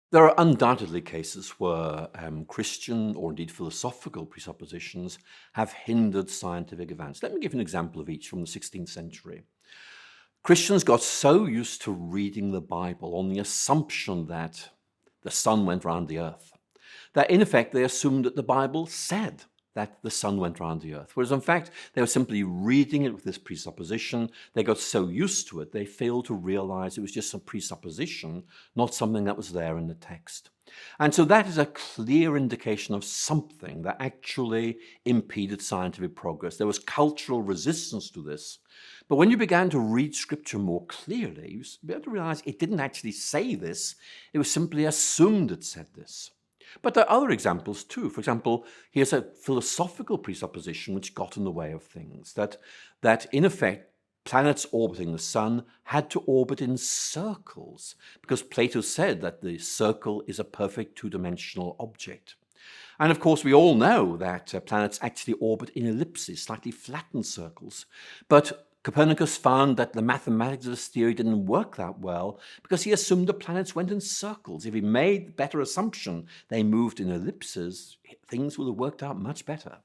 There are undoubtedly cases where Christian or indeed philosophical presuppositions have hindered scientific advance. Let me give an example of each from the 16th century. Christians got so used to reading the Bible on the assumption that the sun went round the earth, that in effect they assumed that the Bible said that the sun went round the earth, whereas in fact they were simply reading it with this presupposition. They got so used to it they failed to realize it was just a presupposition, not something that was there in the text. And so that is a clear indication of something that actually impeded scientific progress. There was cultural resistance to this. But when you began to read Scripture more clearly, you began to realize it didn't actually say this. It was simply assumed it said this. But there are other examples too. For example, here's a philosophical presupposition which got in the way of things, that in effect, planets orbiting the sun had to orbit in circles, because Plato said that the circle is a perfect two-dimensional object. And of course, we all know that planets actually orbit in ellipses, slightly flattened circles. But Copernicus found that the mathematics of his theory didn't work that well because he assumed the planets went in circles. If he made better assumption they moved in ellipses, things would have worked out much better.